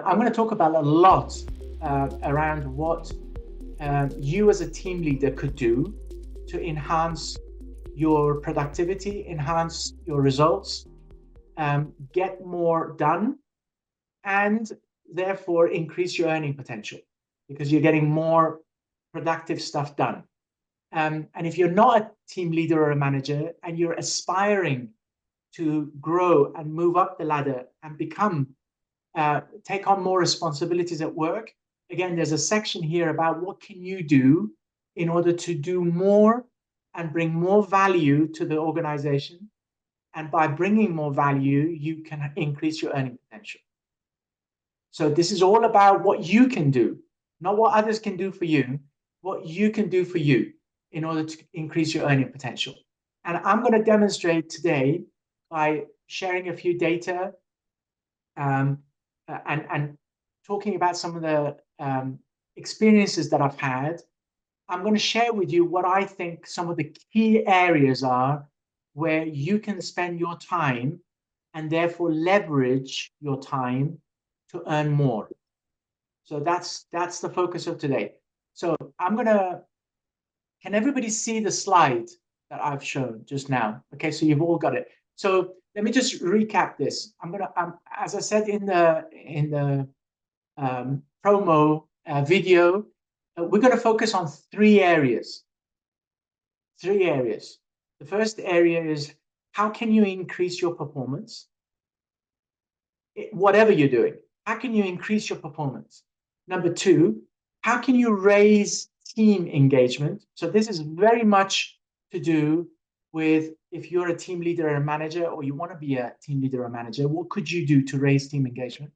I'm going to talk about a lot around what you as a team leader could do to enhance your productivity, enhance your results, get more done, and therefore increase your earning potential because you're getting more productive stuff done. And if you're not a team leader or a manager and you're aspiring to grow and move up the ladder and become take on more responsibilities at work, again, there's a section here about what can you do in order to do more and bring more value to the organization. And by bringing more value, you can increase your earning potential. So this is all about what you can do, not what others can do for you, what you can do for you in order to increase your earning potential. And I'm going to demonstrate today by sharing a few data and talking about some of the experiences that I've had. I'm going to share with you what I think some of the key areas are where you can spend your time and therefore leverage your time to earn more. So that's the focus of today. So can everybody see the slide that I've shown just now? Okay, so you've all got it. So let me just recap this. As I said in the promo video, we're going to focus on three areas. The first area is how can you increase your performance? Whatever you're doing, how can you increase your performance? Number two, how can you raise team engagement? So this is very much to do with if you're a team leader or a manager, or you want to be a team leader or a manager, what could you do to raise team engagement?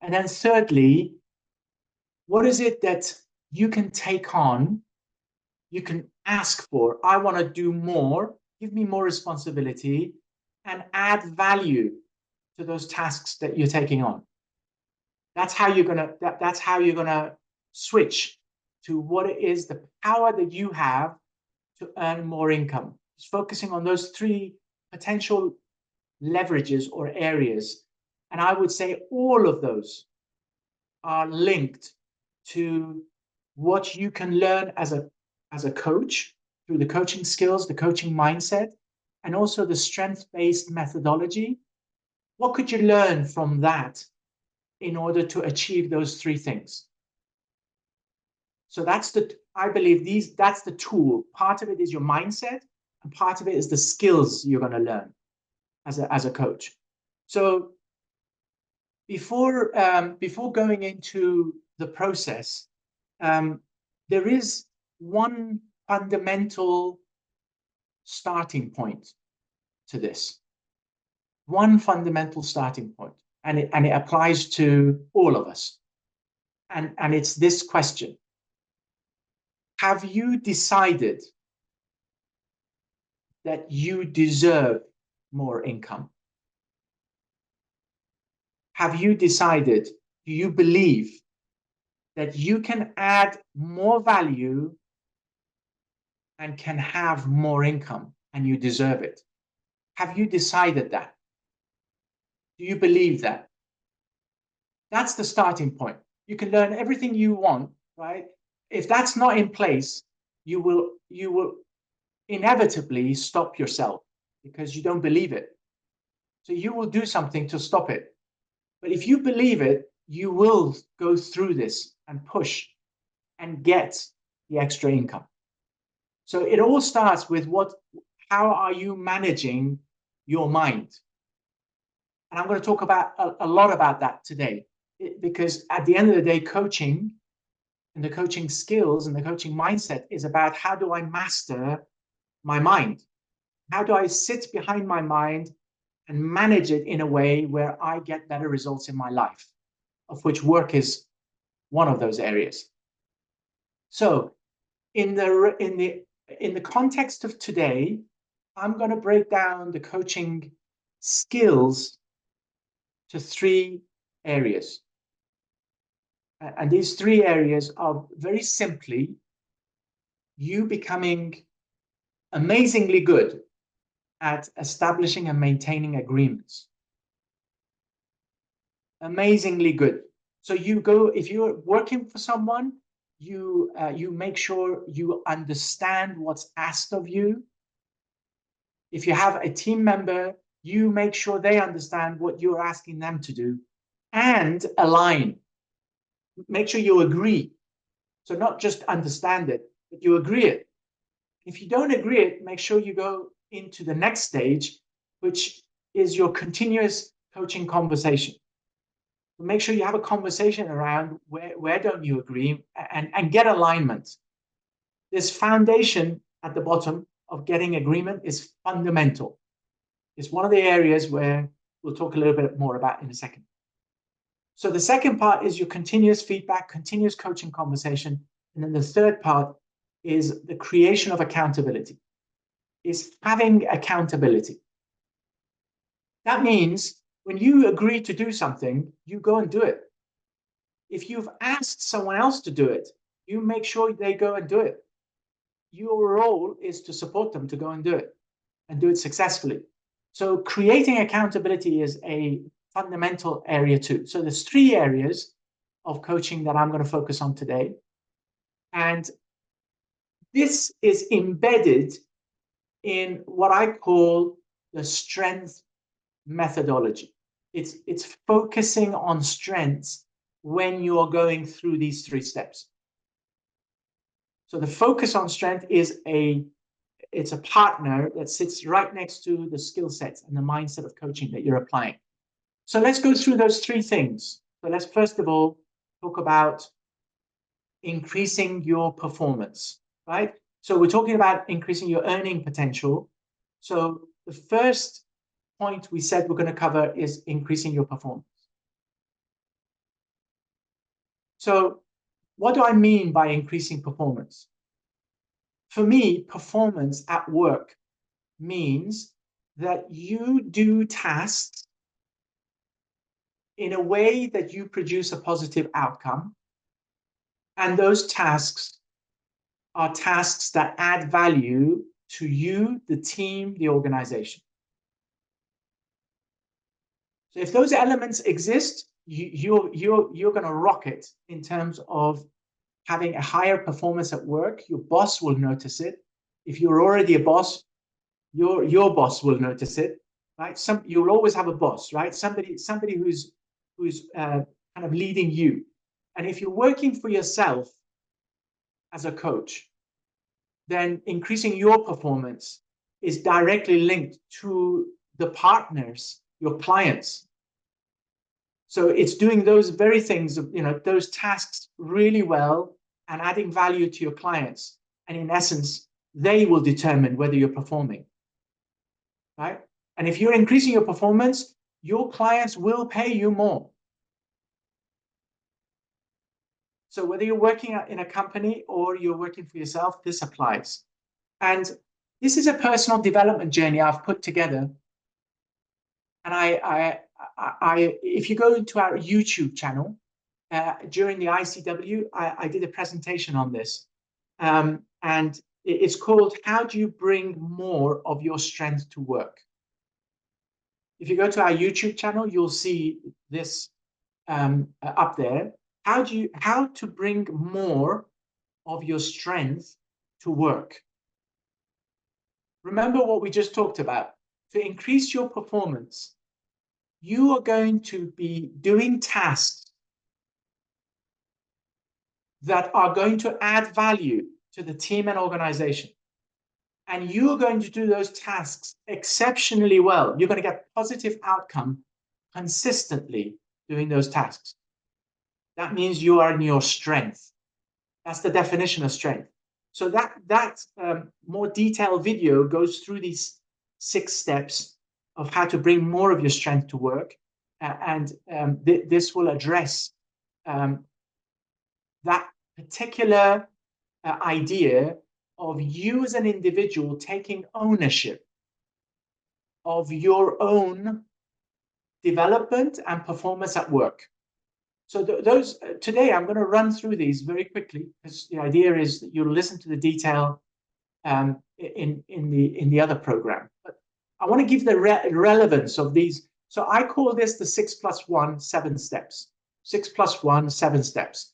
And then thirdly, what is it that you can take on, you can ask for? I want to do more, give me more responsibility, and add value to those tasks that you're taking on. That's how you're gonna switch to what it is, the power that you have to earn more income. Just focusing on those three potential leverages or areas. And I would say all of those are linked to what you can learn as a coach through the coaching skills, the coaching mindset, and also the strength-based methodology. What could you learn from that in order to achieve those three things? So I believe that's the tool. Part of it is your mindset, and part of it is the skills you're going to learn as a coach. So before going into the process, there is one fundamental starting point to this. One fundamental starting point, and it applies to all of us. And it's this question: have you decided that you deserve more income? Have you decided, do you believe that you can add more value and can have more income and you deserve it? Have you decided that? Do you believe that? That's the starting point. You can learn everything you want, right? If that's not in place, you will inevitably stop yourself because you don't believe it. So you will do something to stop it. But if you believe it, you will go through this and push and get the extra income. So it all starts with how are you managing your mind? And I'm going to talk about a lot about that today, because at the end of the day, coaching and the coaching skills and the coaching mindset is about how do I master my mind? How do I sit behind my mind and manage it in a way where I get better results in my life, of which work is one of those areas. So in the context of today, I'm going to break down the coaching skills to three areas. And these three areas are very simply you becoming amazingly good at establishing and maintaining agreements. Amazingly good. So you go, if you're working for someone, you make sure you understand what's asked of you. If you have a team member, you make sure they understand what you're asking them to do, and align. Make sure you agree. So not just understand it, but you agree it. If you don't agree it, make sure you go into the next stage, which is your continuous coaching conversation. Make sure you have a conversation around where don't you agree, and get alignment. This foundation at the bottom of getting agreement is fundamental. It's one of the areas where we'll talk a little bit more about in a second. So the second part is your continuous feedback, continuous coaching conversation. And then the third part is the creation of accountability, is having accountability. That means when you agree to do something, you go and do it. If you've asked someone else to do it, you make sure they go and do it. Your role is to support them to go and do it successfully. So creating accountability is a fundamental area too. So there's 3 areas of coaching that I'm going to focus on today. And this is embedded in what I call the strength methodology. It's focusing on strengths when you're going through these 3 steps. So the focus on strength is it's a partner that sits right next to the skill sets and the mindset of coaching that you're applying. So let's go through those 3 things. So let's first of all talk about increasing your performance, right? So we're talking about increasing your earning potential. So the first point we said we're going to cover is increasing your performance. So what do I mean by increasing performance? For me, performance at work means that you do tasks in a way that you produce a positive outcome. And those tasks are tasks that add value to you, the team, the organization. So if those elements exist, you're going to rock it in terms of having a higher performance at work. Your boss will notice it. If you're already a boss, your boss will notice it, right? You'll always have a boss, right? Somebody who's kind of leading you. And if you're working for yourself as a coach, then increasing your performance is directly linked to the partners, your clients. So it's doing those very things, those tasks really well and adding value to your clients. And in essence, they will determine whether you're performing, right? And if you're increasing your performance, your clients will pay you more. So whether you're working in a company or you're working for yourself, this applies. And this is a personal development journey I've put together. And if you go into our YouTube channel, during the ICW, I did a presentation on this. And it's called, How Do You Bring More of Your Strength to Work? If you go to our YouTube channel, you'll see this up there. How to bring more of your strength to work. Remember what we just talked about. To increase your performance, you are going to be doing tasks that are going to add value to the team and organization. And you're going to do those tasks exceptionally well. You're going to get positive outcome consistently doing those tasks. That means you are in your strength. That's the definition of strength. So that more detailed video goes through these 6 steps of how to bring more of your strength to work. This will address that particular idea of you as an individual taking ownership of your own development and performance at work. So today I'm going to run through these very quickly, because the idea is that you'll listen to the detail in the other program. But I want to give the relevance of these. So I call this the 6+1, 7 steps. 6 plus 1, 7 steps.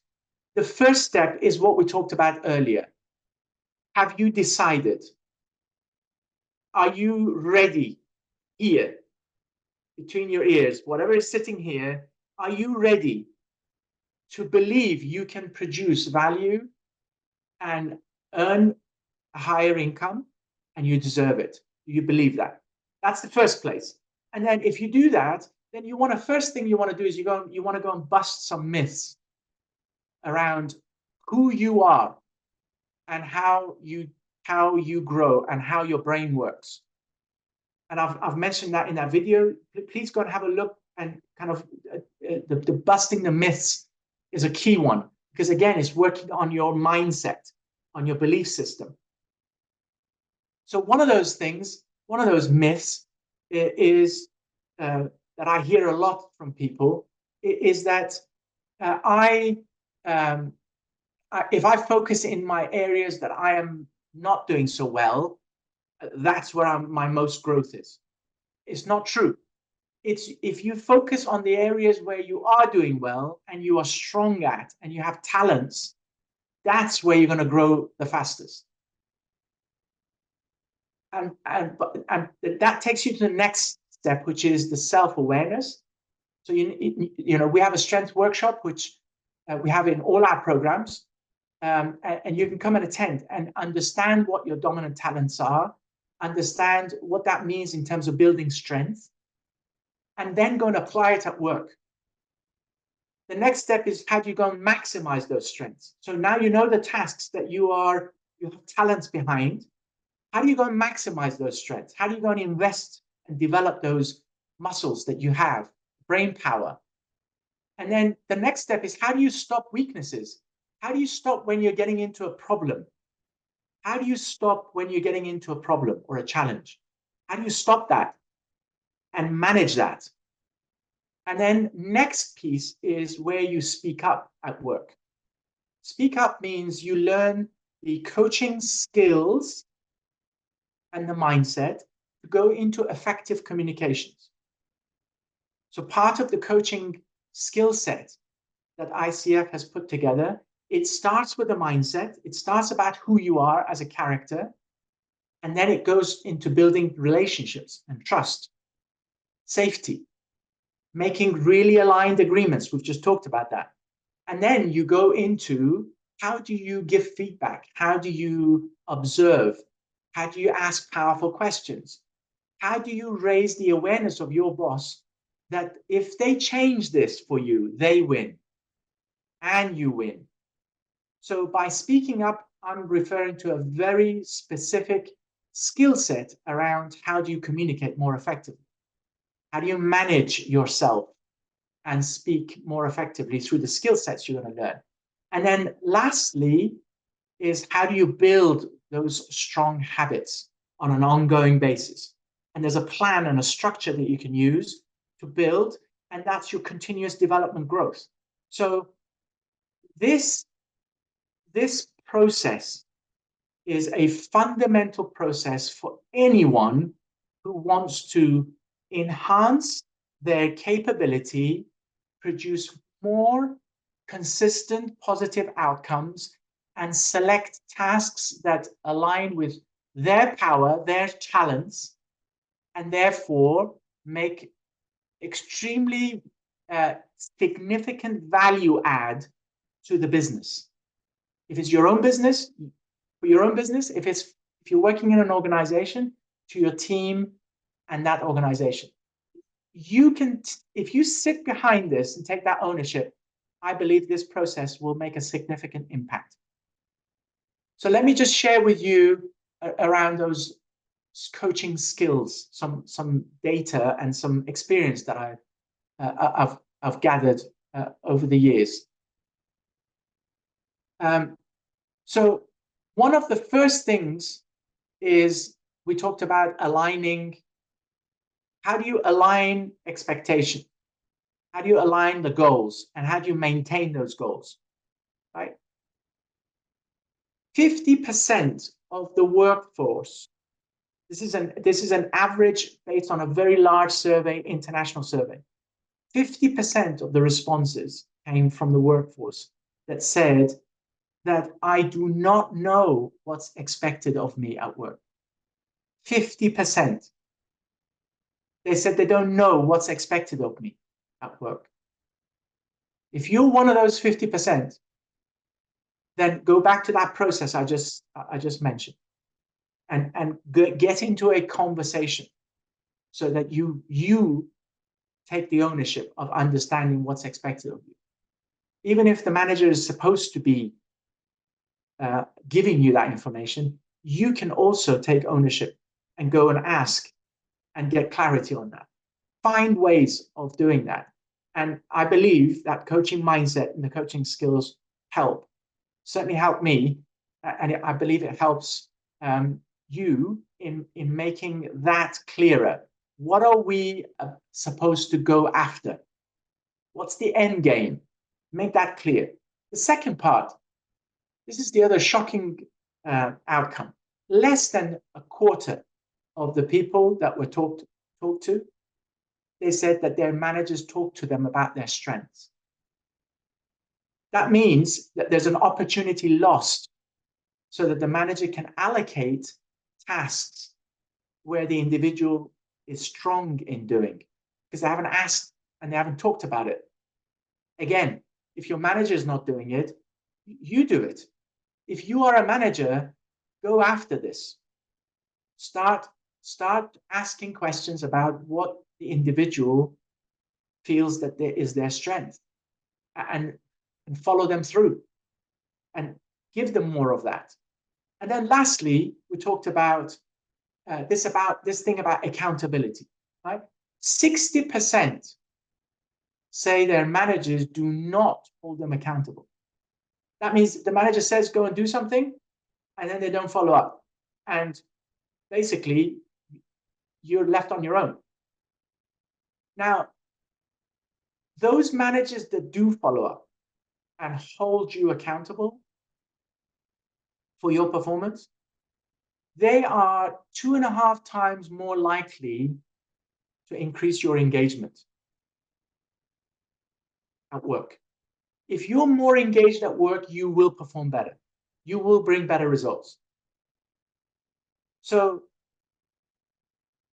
The first step is what we talked about earlier. Have you decided? Are you ready here, between your ears, whatever is sitting here, are you ready to believe you can produce value and earn a higher income and you deserve it? Do you believe that? That's the first place. And then if you do that, then first thing you want to do is you want to go and bust some myths around who you are and how you grow and how your brain works. And I've mentioned that in that video. Please go and have a look, and kind of the busting the myths is a key one, because again, it's working on your mindset, on your belief system. So one of those things, one of those myths is that I hear a lot from people is that if I focus in my areas that I am not doing so well, that's where my most growth is. It's not true. It's if you focus on the areas where you are doing well and you are strong at and you have talents, that's where you're going to grow the fastest. And that takes you to the next step, which is the self-awareness. So we have a strength workshop, which we have in all our programs, and you can come and attend and understand what your dominant talents are, understand what that means in terms of building strength, and then go and apply it at work. The next step is how do you go and maximize those strengths? So now you know the tasks that you have talents behind. How do you go and maximize those strengths? How do you go and invest and develop those muscles that you have, brain power? And then the next step is how do you stop weaknesses? How do you stop when you're getting into a problem? How do you stop when you're getting into a problem or a challenge? How do you stop that and manage that? And then next piece is where you speak up at work. Speak up means you learn the coaching skills and the mindset to go into effective communications. So part of the coaching skill set that ICF has put together, it starts with the mindset. It starts about who you are as a character. And then it goes into building relationships and trust, safety, making really aligned agreements. We've just talked about that. And then you go into how do you give feedback? How do you observe? How do you ask powerful questions? How do you raise the awareness of your boss that if they change this for you, they win and you win? So by speaking up, I'm referring to a very specific skill set around how do you communicate more effectively? How do you manage yourself and speak more effectively through the skill sets you're going to learn? And then lastly is how do you build those strong habits on an ongoing basis? And there's a plan and a structure that you can use to build, and that's your continuous development growth. So this process is a fundamental process for anyone who wants to enhance their capability, produce more consistent positive outcomes, and select tasks that align with their power, their talents, and therefore make extremely significant value add to the business. If it's your own business, for your own business, if you're working in an organization, to your team and that organization. You can, if you sit behind this and take that ownership, I believe this process will make a significant impact. So let me just share with you around those coaching skills, some data and some experience that I've gathered over the years. So one of the first things is we talked about aligning. How do you align expectation? How do you align the goals? And how do you maintain those goals? Right? 50% of the workforce, this is an average based on a very large survey, international survey. 50% of the responses came from the workforce that said that I do not know what's expected of me at work. 50%. They said they don't know what's expected of me at work. If you're one of those 50%, then go back to that process I just mentioned and get into a conversation so that you take the ownership of understanding what's expected of you. Even if the manager is supposed to be giving you that information, you can also take ownership and go and ask and get clarity on that. Find ways of doing that. And I believe that coaching mindset and the coaching skills help, certainly help me. And I believe it helps you in making that clearer. What are we supposed to go after? What's the end game? Make that clear. The second part, this is the other shocking outcome. Less than a quarter of the people that were talked to, they said that their managers talked to them about their strengths. That means that there's an opportunity lost so that the manager can allocate tasks where the individual is strong in doing, because they haven't asked and they haven't talked about it. Again, if your manager is not doing it, you do it. If you are a manager, go after this. Start asking questions about what the individual feels that there is their strength, and follow them through and give them more of that. And then lastly, we talked about this thing about accountability, right? 60% say their managers do not hold them accountable. That means the manager says go and do something, and then they don't follow up. And basically, you're left on your own. Now, those managers that do follow up and hold you accountable for your performance, they are 2.5 times more likely to increase your engagement at work. If you're more engaged at work, you will perform better. You will bring better results. So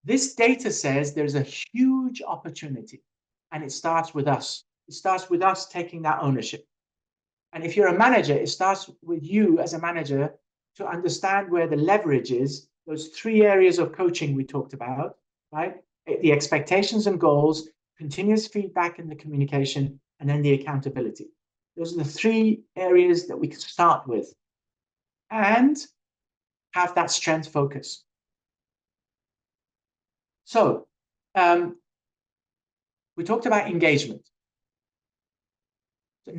this data says there's a huge opportunity, and it starts with us. It starts with us taking that ownership. And if you're a manager, it starts with you as a manager to understand where the leverage is, those 3 areas of coaching we talked about, right? The expectations and goals, continuous feedback in the communication, and then the accountability. Those are the 3 areas that we can start with and have that strength focus. So we talked about engagement. The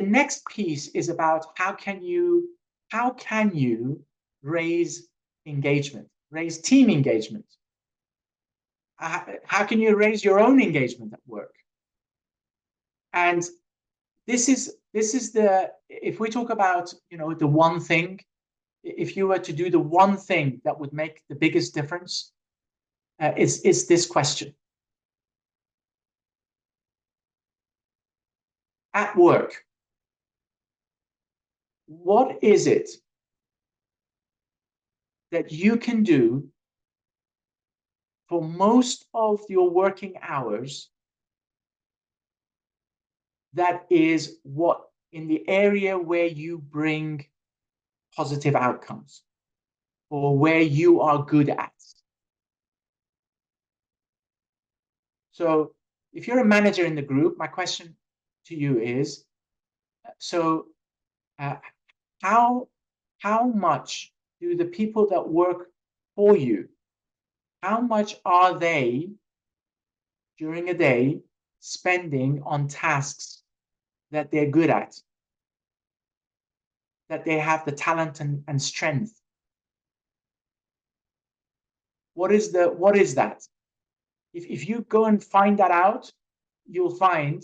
next piece is about how can you raise engagement, raise team engagement? How can you raise your own engagement at work? And this is the, if we talk about, the one thing, if you were to do the one thing that would make the biggest difference, is this question. At work, what is it that you can do for most of your working hours that is what in the area where you bring positive outcomes or where you are good at? So if you're a manager in the group, my question to you is, how much do the people that work for you, how much are they during a day spending on tasks that they're good at, that they have the talent and strength? What is that? If you go and find that out, you'll find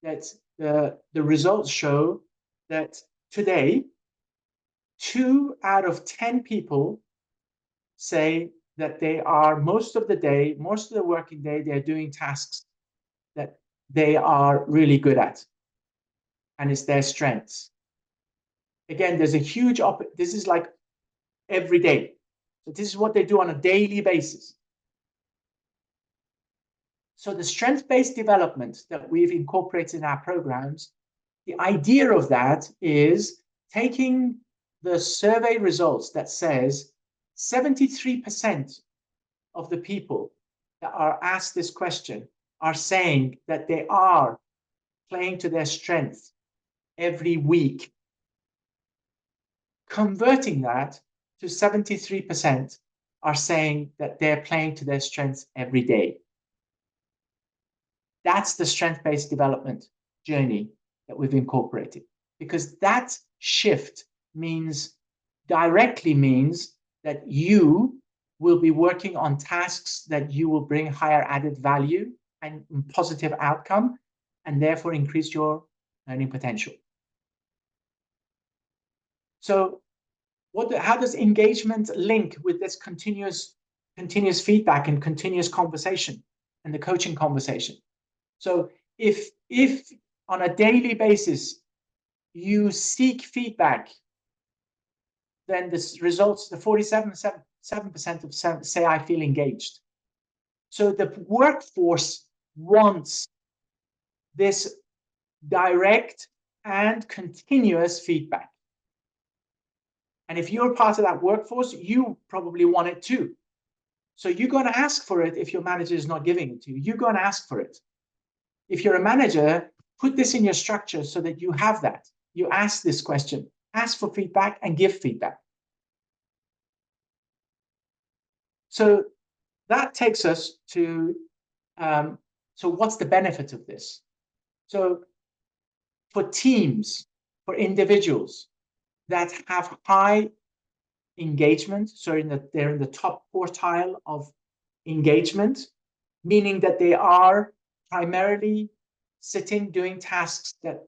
that the results show that today, 2 out of 10 people say that they are most of the working day, they're doing tasks that they are really good at. and it's their strengths. Again, there's a huge this is like every day. So this is what they do on a daily basis. So the strength-based development that we've incorporated in our programs, the idea of that is taking the survey results that says 73% of the people that are asked this question are saying that they are playing to their strength every week. Converting that to 73% are saying that they're playing to their strengths every day. That's the strength-based development journey that we've incorporated, because that shift directly means that you will be working on tasks that you will bring higher added value and positive outcome, and therefore increase your learning potential. So how does engagement link with this continuous feedback and continuous conversation and the coaching conversation? So if on a daily basis you seek feedback, then the results, the 47% of say I feel engaged. So the workforce wants this direct and continuous feedback. And if you're part of that workforce, you probably want it too. So you're going to ask for it if your manager is not giving it to you. You're going to ask for it. If you're a manager, put this in your structure so that you have that. You ask this question, ask for feedback and give feedback. So that takes us to, so what's the benefit of this? So for teams, for individuals that have high engagement, so they're in the top quartile of engagement, meaning that they are primarily sitting doing tasks that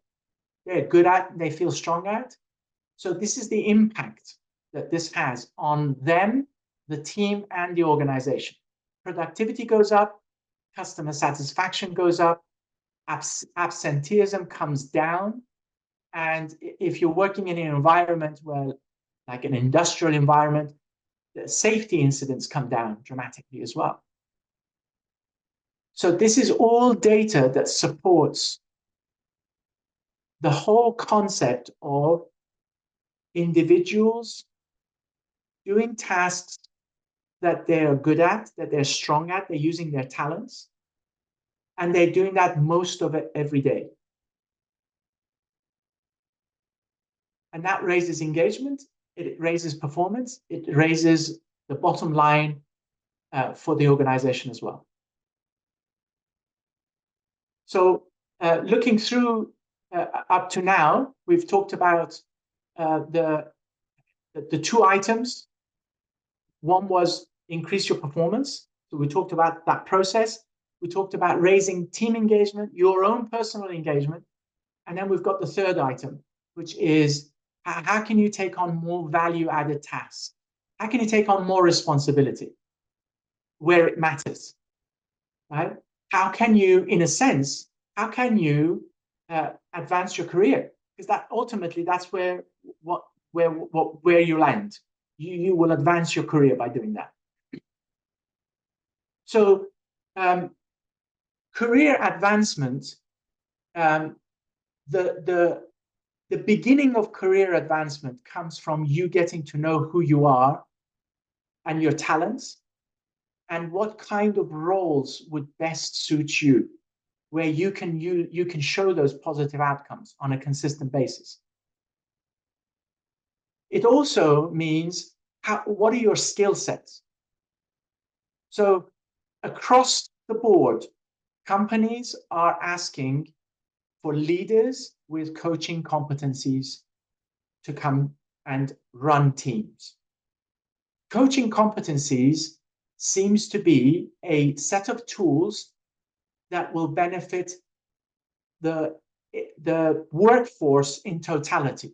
they're good at and they feel strong at. So this is the impact that this has on them, the team, and the organization. Productivity goes up, customer satisfaction goes up, absenteeism comes down. And if you're working in an environment where, like an industrial environment, the safety incidents come down dramatically as well. So this is all data that supports the whole concept of individuals doing tasks that they're good at, that they're strong at, they're using their talents, and they're doing that most of it every day. And that raises engagement, it raises performance, it raises the bottom line for the organization as well. So looking through up to now, we've talked about the two items. One was increase your performance. So we talked about that process. We talked about raising team engagement, your own personal engagement. And then we've got the third item, which is how can you take on more value-added tasks? How can you take on more responsibility where it matters, right? How can you, in a sense, how can you advance your career? Because that ultimately, that's where you land. You will advance your career by doing that. So career advancement, the beginning of career advancement comes from you getting to know who you are and your talents and what kind of roles would best suit you, where you can show those positive outcomes on a consistent basis. It also means what are your skill sets? So across the board, companies are asking for leaders with coaching competencies to come and run teams. Coaching competencies seems to be a set of tools that will benefit the workforce in totality.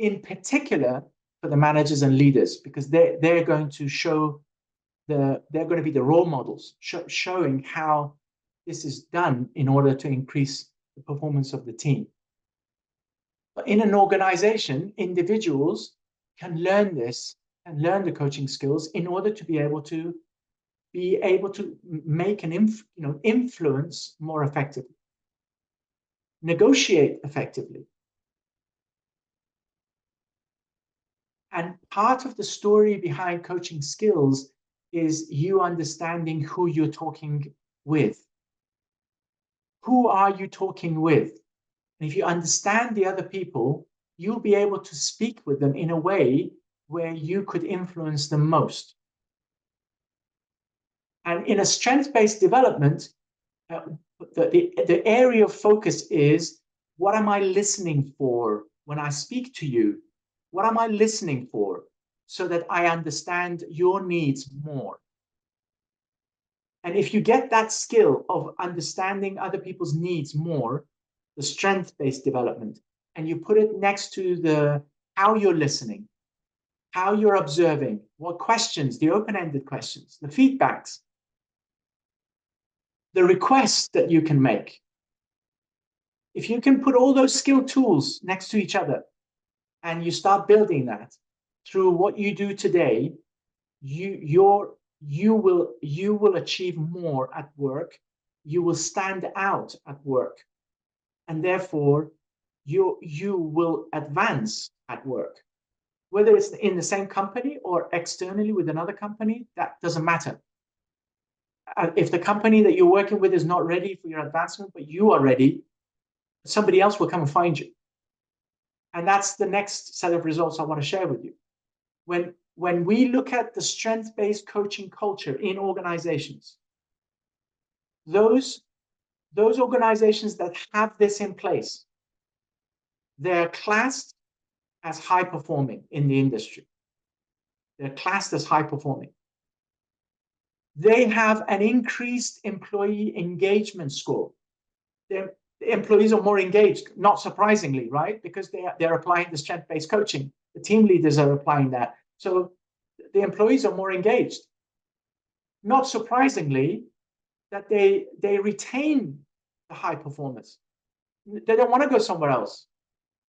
In particular, for the managers and leaders, because they're going to show they're going to be the role models, showing how this is done in order to increase the performance of the team. But in an organization, individuals can learn this and learn the coaching skills in order to be able to make an influence more effectively, negotiate effectively. And part of the story behind coaching skills is you understanding who you're talking with. Who are you talking with? And if you understand the other people, you'll be able to speak with them in a way where you could influence them most. And in a strength-based development, the area of focus is, what am I listening for when I speak to you? What am I listening for so that I understand your needs more? And if you get that skill of understanding other people's needs more, the strength-based development, and you put it next to the how you're listening, how you're observing, what questions, the open-ended questions, the feedbacks, the requests that you can make. If you can put all those skill tools next to each other and you start building that through what you do today, you will achieve more at work. You will stand out at work, and therefore you will advance at work. Whether it's in the same company or externally with another company, that doesn't matter. If the company that you're working with is not ready for your advancement, but you are ready, somebody else will come and find you. And that's the next set of results I want to share with you. When we look at the strength-based coaching culture in organizations, those organizations that have this in place, they're classed as high performing in the industry. They're classed as high performing. They have an increased employee engagement score. Their employees are more engaged, not surprisingly, right? Because they're applying the strength-based coaching. The team leaders are applying that. So the employees are more engaged. Not surprisingly, that they retain the high performers. They don't want to go somewhere else.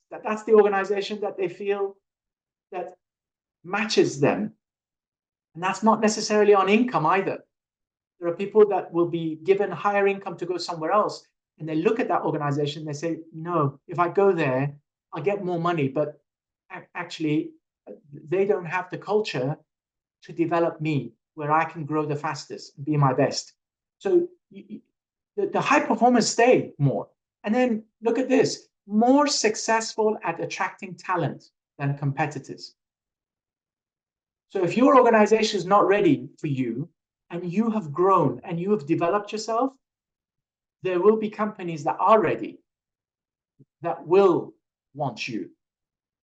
That's the organization that they feel that matches them. And that's not necessarily on income either. There are people that will be given higher income to go somewhere else, and they look at that organization, they say, no, if I go there, I'll get more money, but actually they don't have the culture to develop me where I can grow the fastest and be my best. So the high performers stay more. And then look at this, more successful at attracting talent than competitors. So if your organization is not ready for you and you have grown and you have developed yourself, there will be companies that are ready, that will want you,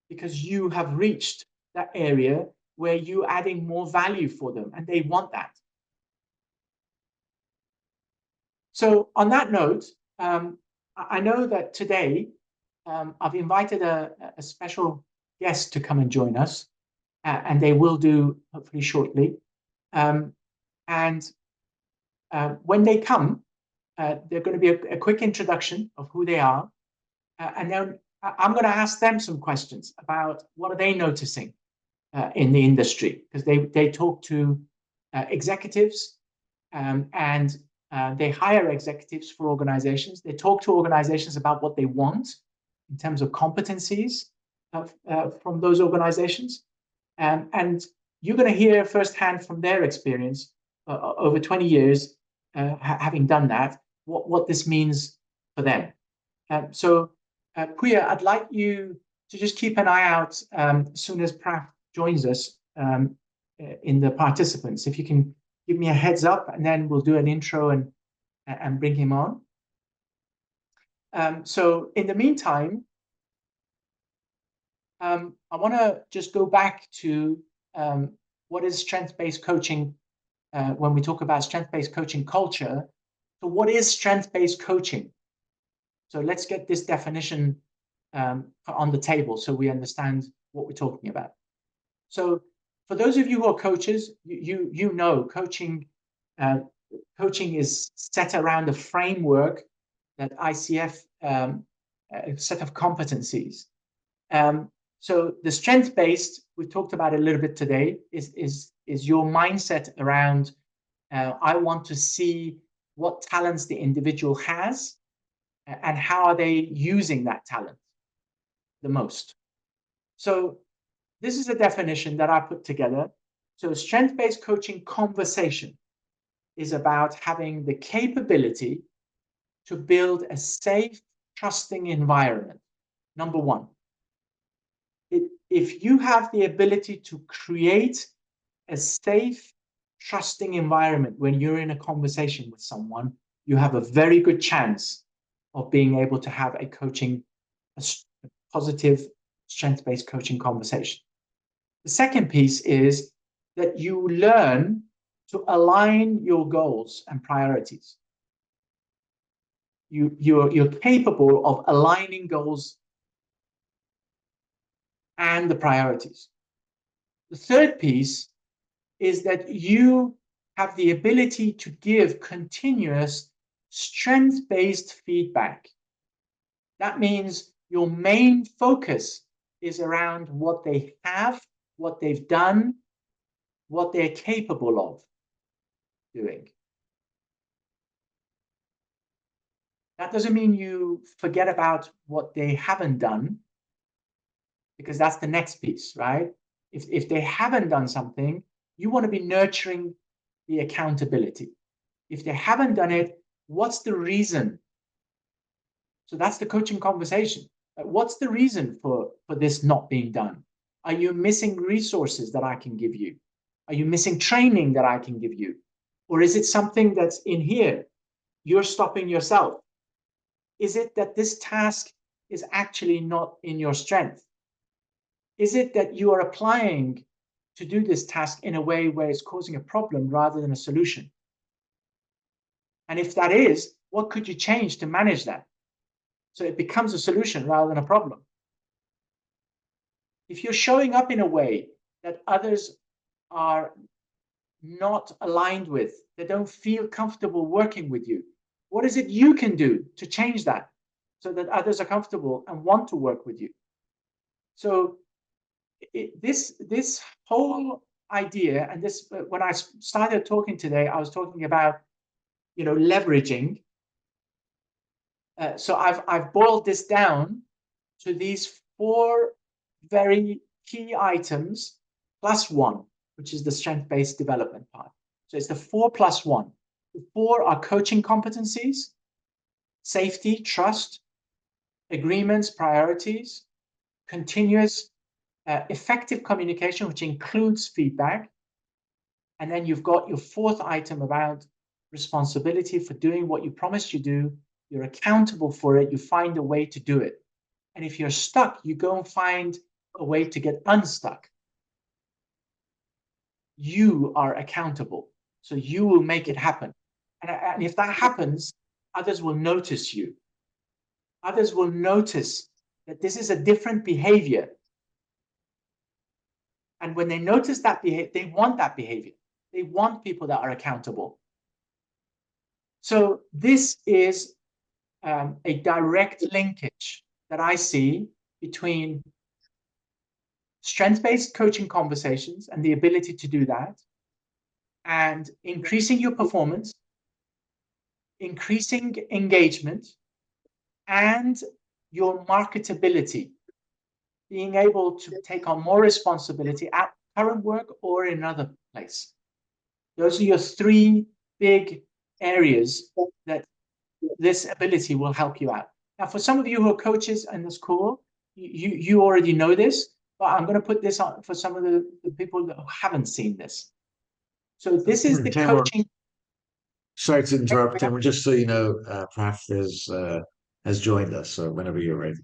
because you have reached that area where you're adding more value for them and they want that. So on that note, I know that today I've invited a special guest to come and join us, and they will do hopefully shortly. And when they come, they're going to be a quick introduction of who they are. And then I'm going to ask them some questions about what are they noticing in the industry, because they talk to executives and they hire executives for organizations. They talk to organizations about what they want in terms of competencies from those organizations. And you're going to hear firsthand from their experience over 20 years, having done that, what this means for them. So, Puya, I'd like you to just keep an eye out as soon as Praf joins us in the participants. If you can give me a heads up, and then we'll do an intro and bring him on. So in the meantime, I want to just go back to what is strength-based coaching when we talk about strength-based coaching culture. So what is strength-based coaching? So let's get this definition on the table so we understand what we're talking about. So for those of you who are coaches, you know coaching is set around a framework that ICF, a set of competencies. So the strength-based, we talked about it a little bit today, is your mindset around, I want to see what talents the individual has and how are they using that talent the most. So this is a definition that I put together. So strength-based coaching conversation is about having the capability to build a safe, trusting environment. Number one, if you have the ability to create a safe, trusting environment when you're in a conversation with someone, you have a very good chance of being able to have a positive, strength-based coaching conversation. The second piece is that you learn to align your goals and priorities. You're capable of aligning goals and the priorities. The third piece is that you have the ability to give continuous strength-based feedback. That means your main focus is around what they have, what they've done, what they're capable of doing. That doesn't mean you forget about what they haven't done, because that's the next piece, right? If they haven't done something, you want to be nurturing the accountability. If they haven't done it, what's the reason? So that's the coaching conversation. What's the reason for this not being done? Are you missing resources that I can give you? Are you missing training that I can give you? Or is it something that's in here? You're stopping yourself. Is it that this task is actually not in your strength? Is it that you are applying to do this task in a way where it's causing a problem rather than a solution? And if that is, what could you change to manage that so it becomes a solution rather than a problem? If you're showing up in a way that others are not aligned with, they don't feel comfortable working with you, what is it you can do to change that so that others are comfortable and want to work with you? So this whole idea, and this, when I started talking today, I was talking about, leveraging. So I've boiled this down to these 4 very key items plus 1, which is the strength-based development part. So it's the 4 plus 1. The 4 are coaching competencies, safety, trust, agreements, priorities, continuous, effective communication, which includes feedback. And then you've got your 4th item about responsibility for doing what you promised you do. You're accountable for it. You find a way to do it. And if you're stuck, you go and find a way to get unstuck. You are accountable. So you will make it happen. And if that happens, others will notice you. Others will notice that this is a different behavior. And when they notice that behavior, they want that behavior. They want people that are accountable. So this is a direct linkage that I see between strength-based coaching conversations and the ability to do that, and increasing your performance, increasing engagement, and your marketability, being able to take on more responsibility at current work or in another place. Those are your 3 big areas that this ability will help you out. Now, for some of you who are coaches in this call, you already know this, but I'm going to put this on for some of the people that haven't seen this. So this is the coaching. Sorry to interrupt, Cameron. Just so you know, Praf has joined us. So whenever you're ready.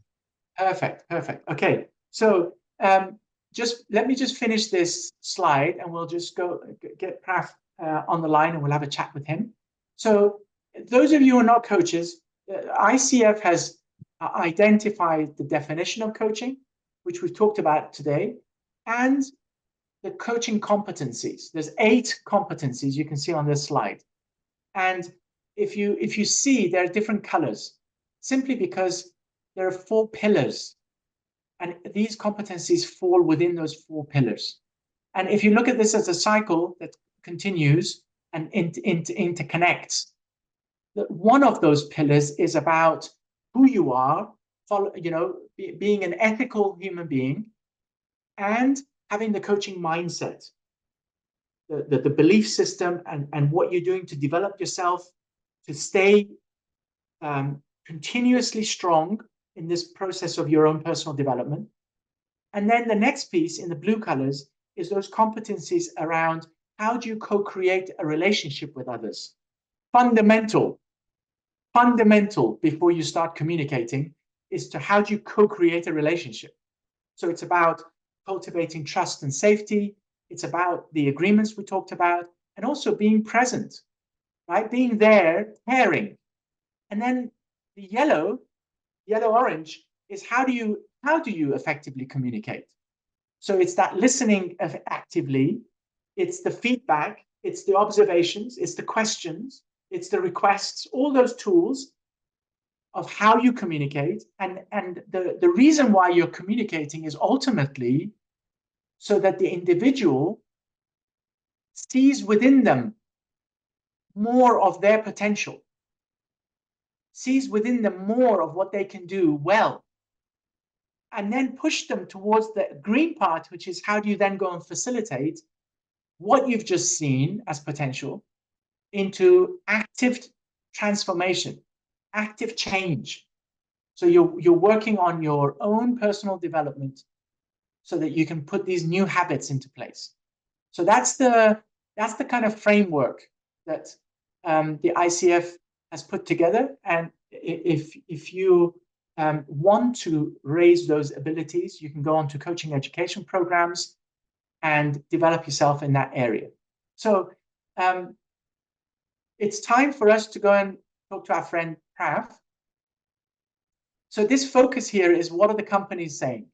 Perfect. Okay. So just let me just finish this slide, and we'll just go get Praf on the line, and we'll have a chat with him. So those of you who are not coaches, ICF has identified the definition of coaching, which we've talked about today, and the coaching competencies. There's 8 competencies you can see on this slide. And if you see, there are different colors, simply because there are 4 pillars And these competencies fall within those 4 pillars. And if you look at this as a cycle that continues and interconnects, one of those pillars is about who you are, being an ethical human being, and having the coaching mindset, the belief system, and what you're doing to develop yourself to stay continuously strong in this process of your own personal development. And then the next piece in the blue colors is those competencies around how do you co-create a relationship with others. Fundamental before you start communicating is to how do you co-create a relationship. So it's about cultivating trust and safety. It's about the agreements we talked about, and also being present, right? Being there, caring. And then the yellow-orange is how do you effectively communicate? So it's that listening actively, it's the feedback, it's the observations, it's the questions, it's the requests, all those tools of how you communicate. And the reason why you're communicating is ultimately so that the individual sees within them more of their potential, sees within them more of what they can do well, and then push them towards the green part, which is how do you then go and facilitate what you've just seen as potential into active transformation, active change. So you're working on your own personal development so that you can put these new habits into place. So that's the kind of framework that the ICF has put together. And if you want to raise those abilities, you can go on to coaching education programs and develop yourself in that area. So it's time for us to go and talk to our friend Prav. So this focus here is, what are the companies saying?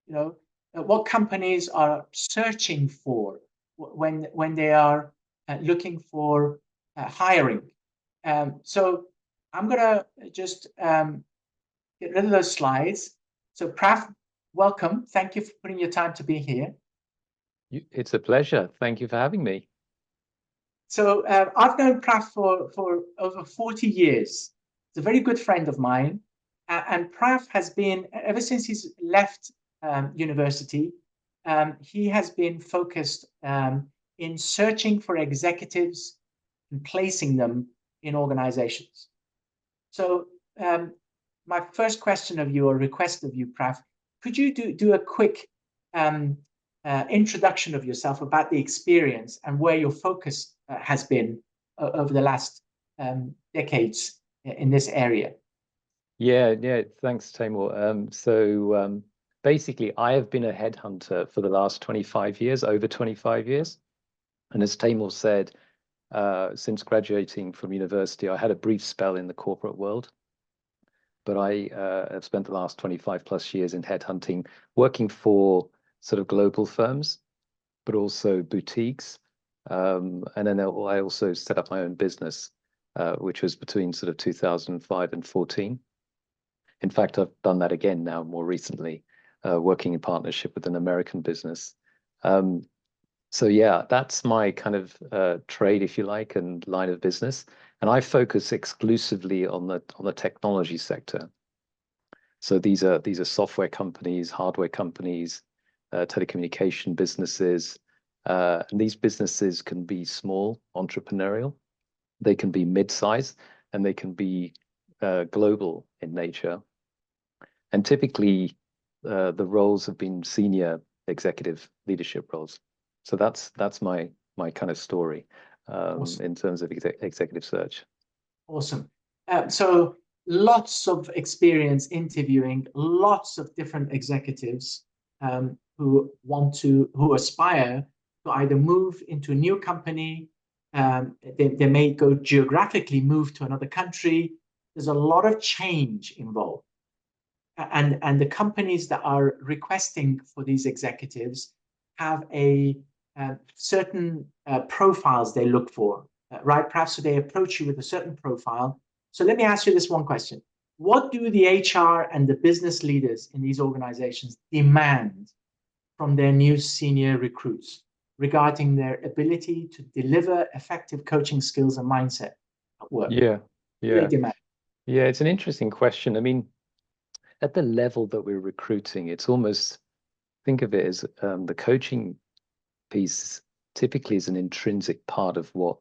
You know, what companies are searching for when they are looking for hiring. So I'm gonna just get rid of those slides. So Prav, welcome. Thank you for putting your time to be here. It's a pleasure. Thank you for having me. So I've known Prav for over 40 years. He's a very good friend of mine. And Prav has been, ever since he's left university, he has been focused in searching for executives and placing them in organizations. So my first question of you, or request of you, Prav, could you do a quick introduction of yourself, about the experience and where your focus has been over the last decades in this area? Yeah, thanks, Taimur. Basically, I have been a headhunter for the last 25 years, over 25 years. And as Taimur said, since graduating from university, I had a brief spell in the corporate world. But I have spent the last 25 plus years in headhunting, working for sort of global firms, but also boutiques. And then I also set up my own business, which was between sort of 2005 and 14. In fact, I've done that again now more recently, working in partnership with an American business. So yeah, that's my kind of trade, if you like, and line of business. And I focus exclusively on the technology sector. So these are software companies, hardware companies, telecommunication businesses. And these businesses can be small, entrepreneurial. They can be mid-size, and they can be global in nature. And typically, the roles have been senior executive leadership roles. So that's my kind of story awesome. In terms of executive search. Awesome. So lots of experience interviewing lots of different executives who aspire to either move into a new company. They may go geographically, move to another country. There's a lot of change involved. And the companies that are requesting for these executives have a certain profiles they look for, right? Perhaps so they approach you with a certain profile. So let me ask you this one question. what do the HR and the business leaders in these organizations demand from their new senior recruits regarding their ability to deliver effective coaching skills and mindset at work? Yeah, What do they demand? yeah. It's an interesting question. I mean, at the level that we're recruiting, it's almost, think of it as the coaching piece typically is an intrinsic part of what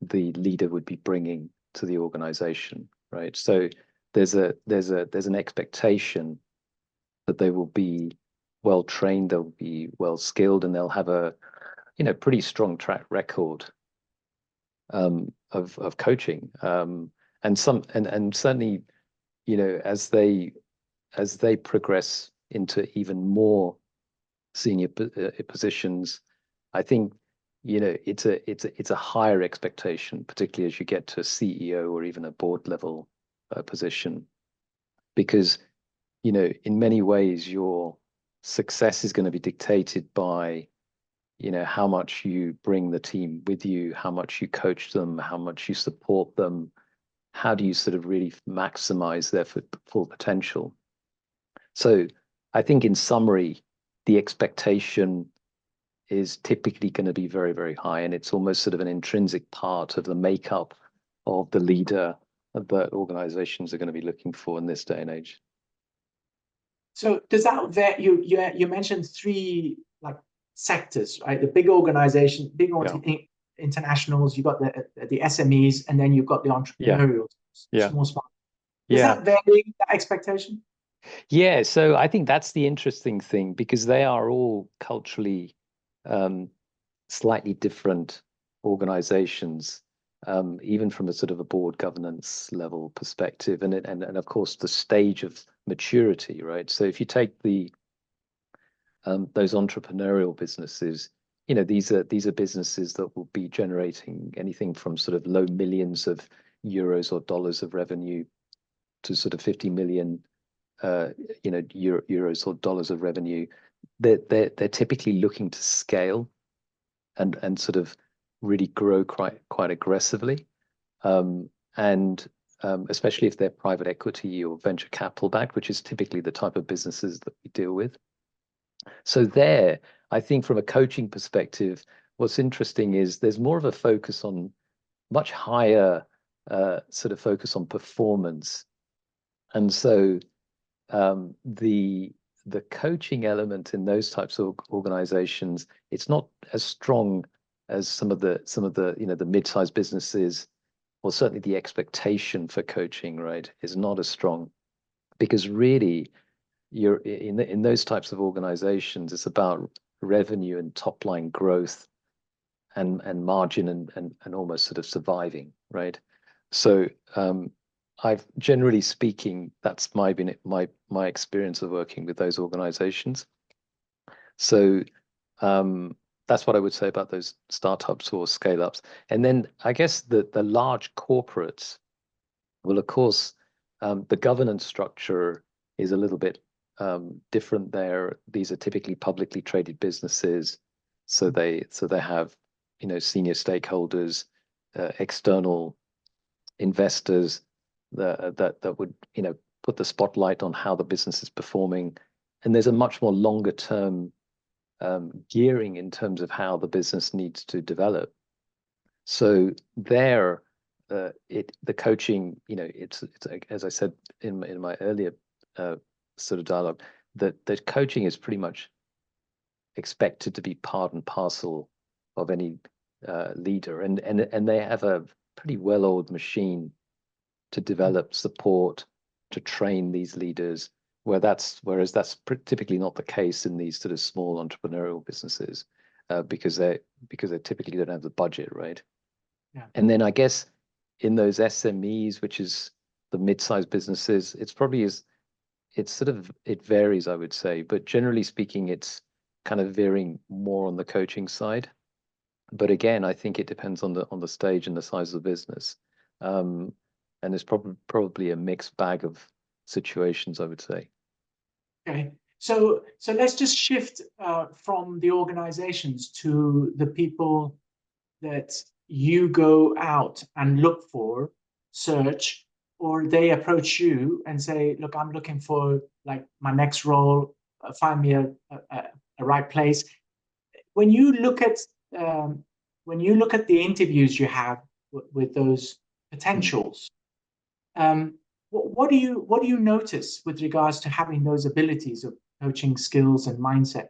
the leader would be bringing to the organization, right? So there's an expectation that they will be well trained, they'll be well skilled, and they'll have a pretty strong track record of coaching, and certainly as they progress into even more senior positions, I think it's a higher expectation, particularly as you get to a CEO or even a board level position, because in many ways your success is going to be dictated by how much you bring the team with you, how much you coach them, how much you support them, how do you sort of really maximize their full potential. So I think in summary, the expectation is typically going to be very, very high, and it's almost sort of an intrinsic part of the makeup of the leader that organizations are going to be looking for in this day and age. So does that you mentioned three like sectors, right? The big organization, internationals, you've got the SMEs, and then you've got the entrepreneurial, small. Does that vary, that expectation? Yeah, so I think that's the interesting thing, because they are all culturally slightly different organizations, even from a sort of a board governance level perspective, and of course the stage of maturity, right? So if you take those entrepreneurial businesses, these are businesses that will be generating anything from sort of low millions of euros or dollars of revenue to sort of 50 million euros or dollars of revenue. They're typically looking to scale and sort of really grow quite aggressively, and especially if they're private equity or venture capital backed, which is typically the type of businesses that we deal with. So there, I think from a coaching perspective, what's interesting is there's more of a focus on much higher sort of focus on performance, and so the coaching element in those types of organizations, it's not as strong as some of the the mid-sized businesses, or certainly the expectation for coaching, right, is not as strong, because really you're in those types of organizations, it's about revenue and top line growth and margin and almost sort of surviving, right? So I've generally speaking, that's been my experience of working with those organizations. So that's what I would say about those startups or scale-ups. And then I guess the large corporates, well, of course, the governance structure is a little bit different there. These are typically publicly traded businesses, so they have senior stakeholders, external investors that would put the spotlight on how the business is performing, and there's a much more longer term gearing in terms of how the business needs to develop. So there, the coaching, it's as I said in my earlier sort of dialogue, that the coaching is pretty much expected to be part and parcel of any leader, and they have a pretty well-oiled machine to develop, support, to train these leaders, whereas that's typically not the case in these sort of small entrepreneurial businesses, because they typically don't have the budget, right? Yeah. And then I guess in those SMEs, which is the mid-sized businesses, it varies, I would say, but generally speaking, it's kind of veering more on the coaching side. But again, I think it depends on the stage and the size of the business. And it's probably a mixed bag of situations, I would say. Okay, so let's just shift from the organizations to the people that you go out and look for, search, or they approach you and say, look, I'm looking for like my next role, find me a right place. When you look at the interviews you have with those potentials, what do you notice with regards to having those abilities of coaching skills and mindset?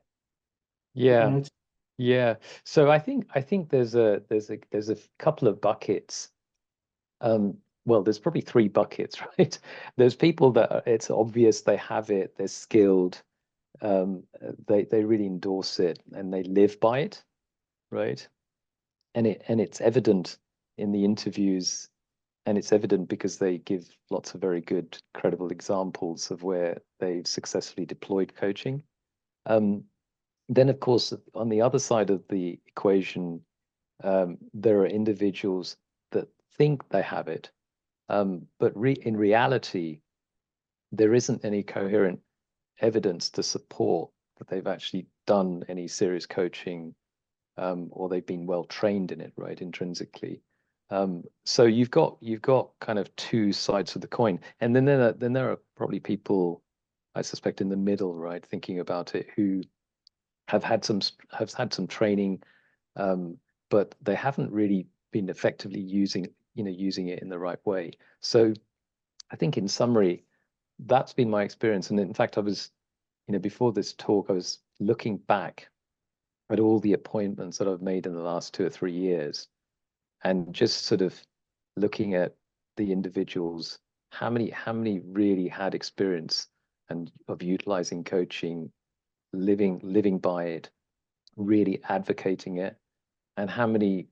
Yeah. Yeah. So I think there's a couple of buckets. Well, there's probably three buckets, right? There's people that it's obvious they have it, they're skilled, they really endorse it and they live by it, right? And it's evident in the interviews, and it's evident because they give lots of very good, credible examples of where they've successfully deployed coaching. Then, of course, on the other side of the equation, there are individuals that think they have it, but in reality, there isn't any coherent evidence to support that they've actually done any serious coaching, or they've been well trained in it, right, intrinsically. So you've got kind of two sides of the coin, and then there are probably people, I suspect, in the middle, right, thinking about it, who have had some training, but they haven't really been effectively using it in the right way. So I think in summary, that's been my experience. And in fact, I was, before this talk, I was looking back at all the appointments that I've made in the last 2 or 3 years, and just sort of looking at the individuals, how many really had experience and of utilizing coaching, living by it, really advocating it, and how many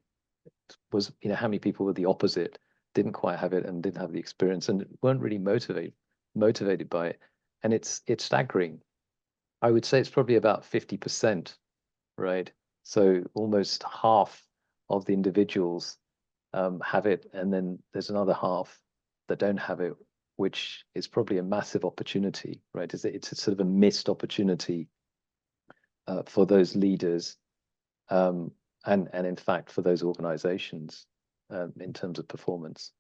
people were the opposite, didn't quite have it and didn't have the experience and weren't really motivated by it. And it's staggering. I would say it's probably about 50%, right? So almost half of the individuals have it, and then there's another half that don't have it, which is probably a massive opportunity, right? It's a sort of a missed opportunity for those leaders, and in fact for those organizations, in terms of performance.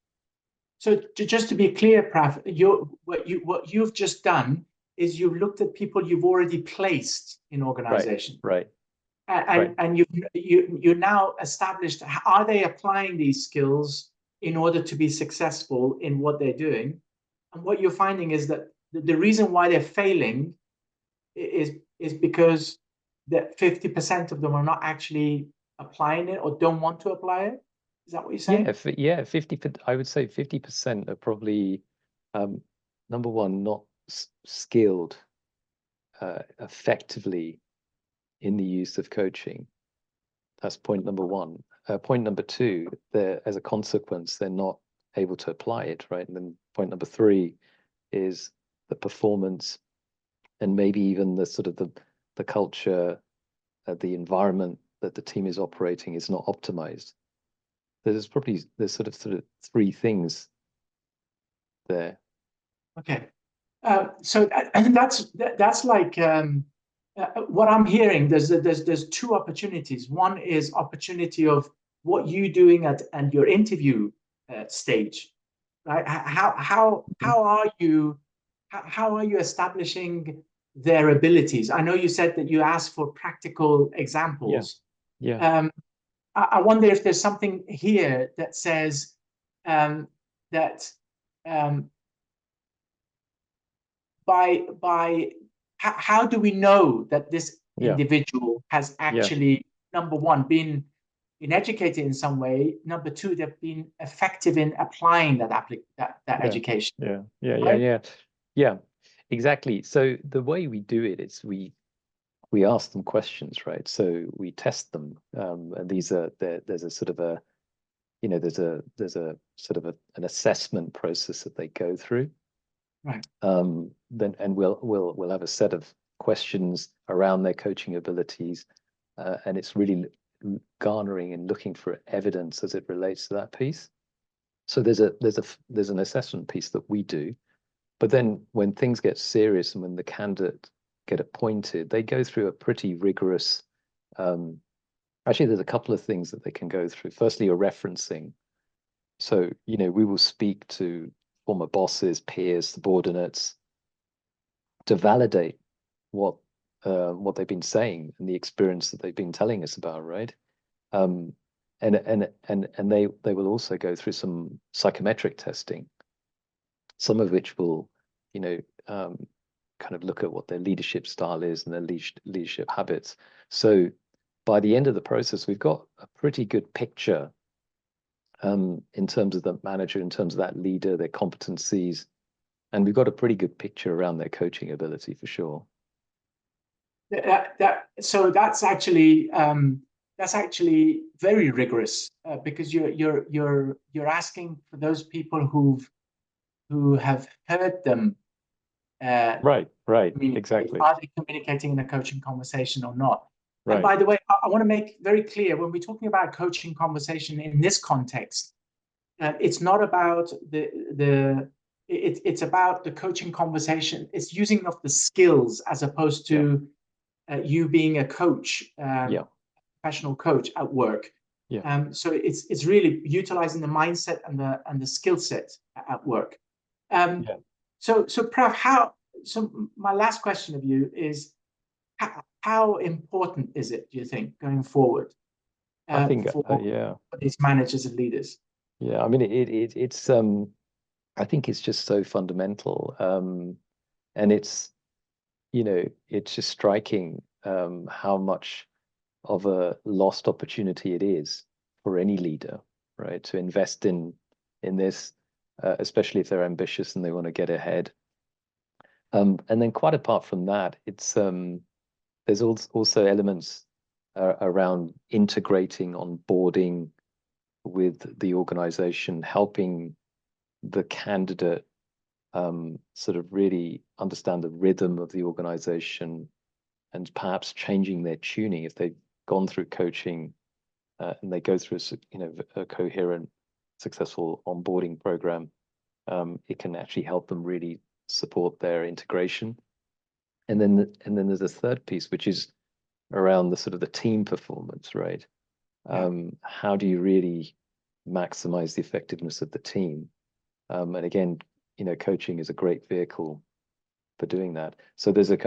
So just to be clear, Praf, what you've just done is you've looked at people you've already placed in organizations, right? And you now established, are they applying these skills in order to be successful in what they're doing? And what you're finding is that the reason why they're failing is because that 50% of them are not actually applying it or don't want to apply it. Is that what you're saying? Yeah, 50. I would say 50% are probably, number one, not skilled effectively in the use of coaching. That's point number one. Point number two, as a consequence, they're not able to apply it, right? And then point number three is the performance, and maybe even the sort of the culture, the environment that the team is operating is not optimized. There's sort of three things there. Okay, so that's like what I'm hearing. There's two opportunities. One is opportunity of what you're doing at your interview stage, right? How are you establishing their abilities? I know you said that you asked for practical examples. Yeah. I wonder if there's something here that says that how do we know that this individual has actually, number one, been educated in some way, number two, they've been effective in applying that education? Yeah, exactly. So the way we do it is we ask them questions, right? So we test them, and there's a sort of a there's a sort of an assessment process that they go through. Right. Then we'll have a set of questions around their coaching abilities, and it's really garnering and looking for evidence as it relates to that piece. So there's an assessment piece that we do, but then when things get serious and when the candidate get appointed, they go through a pretty rigorous. Actually, there's a couple of things that they can go through. Firstly, a referencing. So we will speak to former bosses, peers, subordinates, to validate what they've been saying and the experience that they've been telling us about, right? And they will also go through some psychometric testing, some of which will, kind of look at what their leadership style is and their leadership habits. So by the end of the process, we've got a pretty good picture in terms of the manager, in terms of that leader, their competencies, and we've got a pretty good picture around their coaching ability for sure. So that's actually very rigorous, because you're asking for those people who have heard them. Right, exactly. Are they communicating in a coaching conversation or not? Right. And by the way, I want to make very clear, when we're talking about coaching conversation in this context, it's not about it's about the coaching conversation. It's using of the skills as opposed to you being a coach, professional coach at work. So it's really utilizing the mindset and the skill set at work. So Prav, so my last question of you is, how important is it, do you think, going forward, I think for these managers and leaders? I mean, it's I think it's just so fundamental, and it's it's just striking how much of a lost opportunity it is for any leader, right, to invest in this, especially if they're ambitious and they want to get ahead. And then quite apart from that, it's there's also elements around integrating, onboarding with the organization, helping the candidate sort of really understand the rhythm of the organization, and perhaps changing their tuning if they've gone through coaching and they go through a coherent, successful onboarding program. It can actually help them really support their integration. And then there's a third piece, which is around the sort of the team performance, right? How do you really maximize the effectiveness of the team? And again, coaching is a great vehicle for doing that. So there's a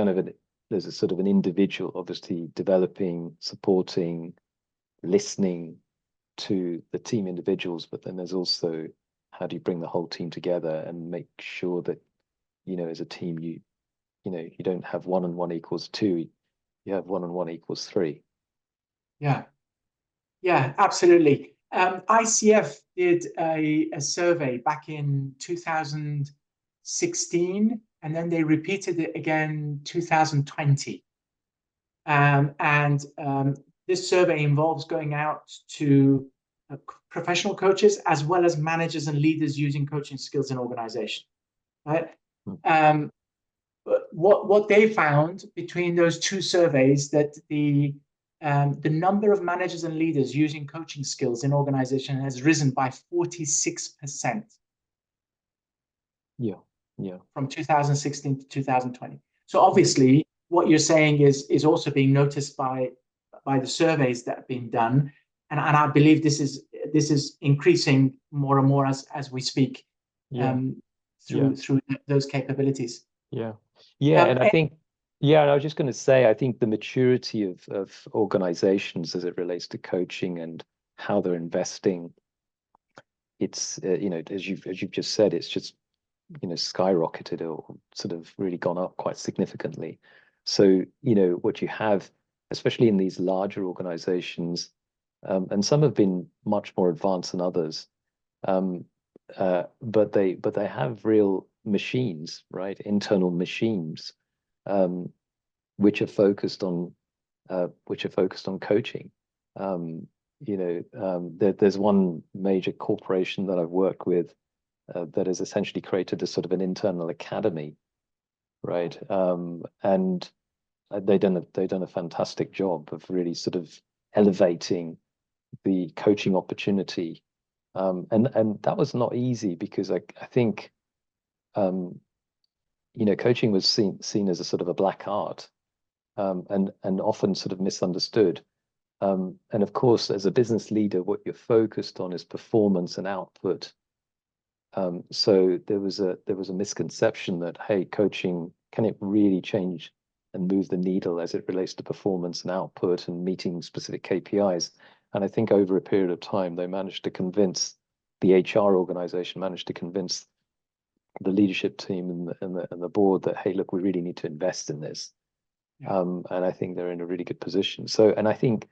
sort of an individual, obviously, developing, supporting, listening to the team individuals, but then there's also, how do you bring the whole team together and make sure that, as a team, you don't have 1 and 1 equals 2, you have 1 and 1 equals 3. Yeah, absolutely. ICF did a survey back in 2016, and then they repeated it again 2020. This survey involves going out to professional coaches as well as managers and leaders using coaching skills in organization, right? What they found between those two surveys, that the number of managers and leaders using coaching skills in organization has risen by 46%. From 2016 to 2020. So obviously, what you're saying is also being noticed by the surveys that have been done, and I believe this is increasing more and more as we speak, through those capabilities. And I think, I was just going to say, I think the maturity of organizations as it relates to coaching and how they're investing, it's as you've just said, it's just skyrocketed, or sort of really gone up quite significantly. So what you have, especially in these larger organizations, and some have been much more advanced than others, but they have real machines, right? Internal machines, which are focused on coaching. There's one major corporation that I've worked with that has essentially created a sort of an internal academy, right? And they've done a fantastic job of really sort of elevating the coaching opportunity. And that was not easy, because I think coaching was seen as a sort of a black art, and often sort of misunderstood. And of course, as a business leader, what you're focused on is performance and output. So there was a misconception that, hey, coaching, can it really change and move the needle as it relates to performance and output and meeting specific KPIs? And I think over a period of time, they managed to convince the HR organization, managed to convince the leadership team and the board that, hey, look, we really need to invest in this. Yeah. And I think they're in a really good position. So, and I think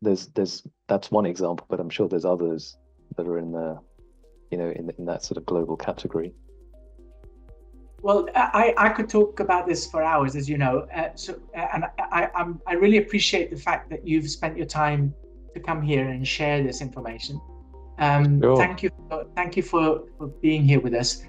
that's one example, but I'm sure there's others that are in the, in that sort of global category. Well, I could talk about this for hours, as you know. And I really appreciate the fact that you've spent your time to come here and share this information. Sure. Thank you for being here with us.